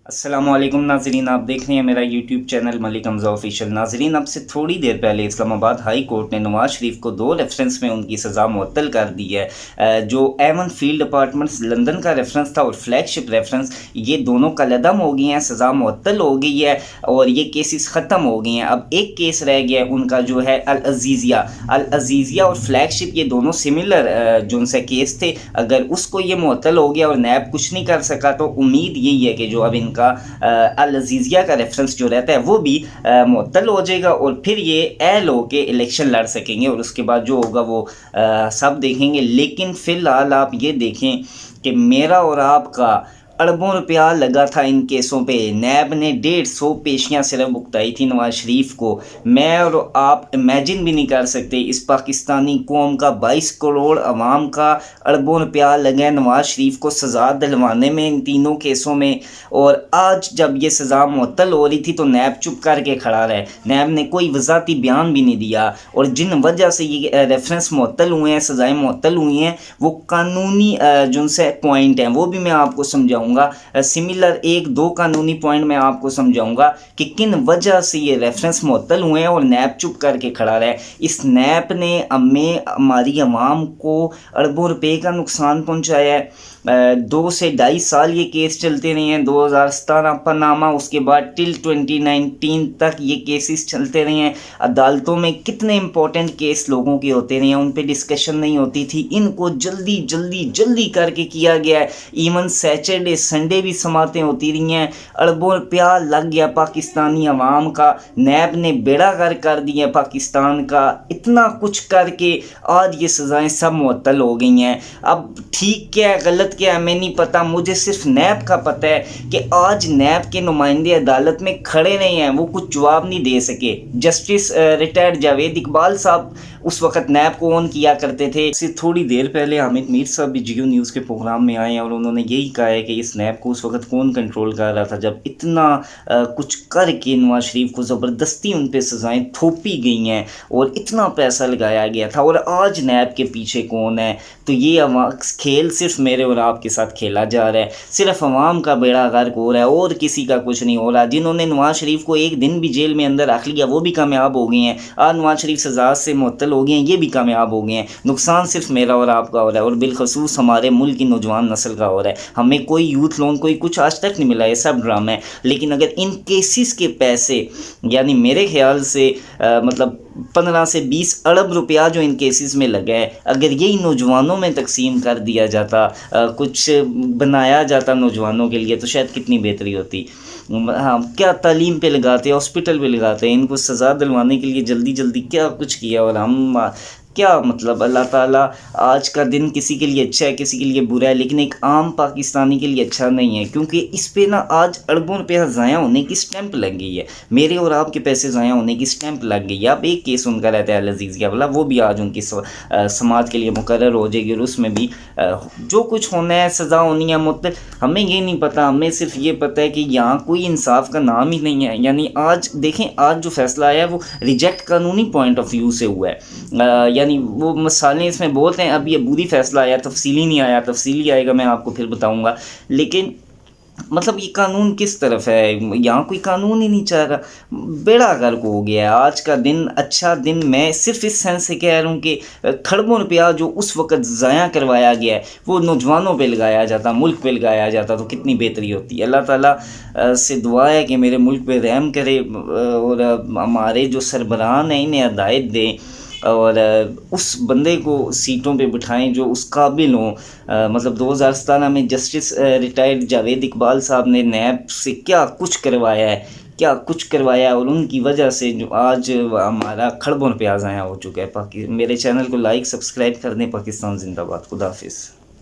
अस्सलाम वालेकुम नाजरीन, आप देख रहे हैं मेरा YouTube channel Malik Hamza official. नाजरीन, अब से थोड़ी देर पहले इस्लामाबाद हाई कोर्ट ने नवाज शरीफ को 2 रेफरेंस में उनकी सज़ा मुअत्तल कर दी है। जो एवन फील्ड अपार्टमेंट्स लंदन का रेफरेंस था और फ्लैगशिप रेफरेंस, ये दोनों कलअदम हो गई हैं, सज़ा मुअत्तल हो गई है और ये केसेस ख़त्म हो गए हैं। अब एक केस रह गया है उनका, जो है अल अज़ीज़िया और फ्लैगशिप, ये दोनों सिमिलर जो उनसे केस थे। अगर उसको ये मुअत्तल हो गया और नैब कुछ नहीं कर सका तो उम्मीद यही है कि जो अब इनका अल अज़ीज़िया का रेफरेंस जो रहता है वो भी मुअत्तल हो जाएगा और फिर ये एल हो के इलेक्शन लड़ सकेंगे और उसके बाद जो होगा वो सब देखेंगे। लेकिन फ़िलहाल आप ये देखें कि मेरा और आपका अरबों रुपया लगा था इन केसों पे। नैब ने 150 पेशियाँ सिर्फ भुगताई थी नवाज शरीफ को। मैं और आप इमेजिन भी नहीं कर सकते, इस पाकिस्तानी कौम का 22 करोड़ अवाम का अरबों रुपया लगा है नवाज शरीफ को सज़ा दिलवाने में इन तीनों केसों में। और आज जब ये सज़ा मुअत्तल हो रही थी तो नैब चुप करके खड़ा रहा। नैब ने कोई वज़ाती बयान भी नहीं दिया और जिन वजह से ये रेफरेंस मुअत्तल हुए हैं, सज़ाएँ मुअत्तल हुई हैं, वो कानूनी जो उनसे पॉइंट हैं वो भी मैं आपको समझाऊँ। सिमिलर 1-2 कानूनी पॉइंट मैं आपको समझाऊंगा कि किन वजह से ये रेफरेंस मुअत्तल हुए हैं और नैब चुप करके खड़ा रहा है। इस नैब ने हमारी आवाम को अरबों रुपए का नुकसान पहुंचाया है। 2 से 2.5 साल ये केस चलते रहे हैं। 2017 पनामा, उसके बाद टिल 2019 तक ये केसेस चलते रहे हैं। अदालतों में कितने इंपॉर्टेंट केस लोगों के होते रहे हैं, उन पे डिस्कशन नहीं होती थी। इनको जल्दी जल्दी जल्दी करके किया गया है। इवन सैटरडे संडे भी समातें होती रही हैं। अरबों रुपया लग गया पाकिस्तानी अवाम का। नैब ने बेड़ा गर्क कर दिया पाकिस्तान का। इतना कुछ करके आज ये सज़ाएँ सब मुअत्तल हो गई हैं। अब ठीक क्या है गलत क्या है हमें नहीं पता, मुझे सिर्फ नैब का पता है कि आज नैब के नुमाइंदे अदालत में खड़े नहीं हैं, वो कुछ जवाब नहीं दे सके। जस्टिस रिटायर्ड जावेद इकबाल साहब उस वक्त नैब को ऑन किया करते थे। इससे थोड़ी देर पहले हामिद मीर साहब भी जियो न्यूज़ के प्रोग्राम में आए और उन्होंने यही कहा है कि इस नैब को उस वक्त कौन कंट्रोल कर रहा था जब इतना कुछ करके नवाज शरीफ को ज़बरदस्ती उन पर सज़ाएँ थोपी गई हैं और इतना पैसा लगाया गया था। और आज नैब के पीछे कौन है? तो ये खेल सिर्फ मेरे और आपके साथ खेला जा रहा है। सिर्फ अवाम का बेड़ा गर्क हो रहा है और किसी का कुछ नहीं हो रहा। जिन्होंने नवाज शरीफ को एक दिन भी जेल में अंदर रख लिया वो भी कामयाब हो गए हैं। आज नवाज शरीफ सज़ा से मुअत्तल हो गए हैं, ये भी कामयाब हो गए हैं। नुकसान सिर्फ मेरा और आपका हो रहा है और बिलखसूस हमारे मुल्क की नौजवान नस्ल का हो रहा है। हमें कोई यूथ लोन कोई कुछ आज तक नहीं मिला, ये सब ड्रामा है। लेकिन अगर इन केसेस के पैसे, यानी मेरे ख्याल से मतलब 15 से 20 अरब रुपया जो इन केसेस में लगा है, अगर यही नौजवानों में तकसीम कर दिया जाता, कुछ बनाया जाता नौजवानों के लिए, तो शायद कितनी बेहतरी होती। हाँ, क्या तालीम पे लगाते, हॉस्पिटल पे लगाते, इनको सज़ा दिलवाने के लिए जल्दी जल्दी क्या कुछ किया। और हम क्या मतलब, अल्लाह ताला आज का दिन किसी के लिए अच्छा है किसी के लिए बुरा है, लेकिन एक आम पाकिस्तानी के लिए अच्छा नहीं है, क्योंकि इस पे ना आज अरबों रुपया ज़ाया होने की स्टैंप लग गई है। मेरे और आपके पैसे ज़ाया होने की स्टैंप लग गई है। अब एक केस उनका रहता है अल अज़ीज़िया वाला, वो भी आज उनकी समाज के लिए मुकर्रर हो जाएगी और उसमें भी जो कुछ होना है सज़ा होनी है मुअत्तल। हमें ये नहीं पता, हमें सिर्फ ये पता है कि यहाँ कोई इंसाफ का नाम ही नहीं है। यानी आज देखें, आज जो फैसला आया है वो रिजेक्ट कानूनी पॉइंट ऑफ व्यू से हुआ है। यानी वो मसाले इसमें बहुत हैं। अब ये बुरी फैसला आया, तफसीली नहीं आया, तफसीली आएगा मैं आपको फिर बताऊंगा। लेकिन मतलब ये कानून किस तरफ है? यहाँ कोई कानून ही नहीं चाह रहा। बेड़ा गर्क हो गया है। आज का दिन अच्छा दिन मैं सिर्फ इस सेंस से कह रहा हूँ कि खरबों रुपया जो उस वक़्त ज़ाया करवाया गया है वो नौजवानों पे लगाया जाता, मुल्क पे लगाया जाता तो कितनी बेहतरी होती। अल्लाह ताला से दुआ है कि मेरे मुल्क पे रहम करे और हमारे जो सरबराहान हैं इन्हें हिदायत दें और उस बंदे को सीटों पे बिठाएं जो उस काबिल हों। मतलब 2017 में जस्टिस रिटायर्ड जावेद इकबाल साहब ने नैब से क्या कुछ करवाया है, क्या कुछ करवाया, और उनकी वजह से जो आज हमारा खरबों रुपया ज़ाया हो चुका है। मेरे चैनल को लाइक सब्सक्राइब कर दें। पाकिस्तान जिंदाबाद। खुदा हाफिज़।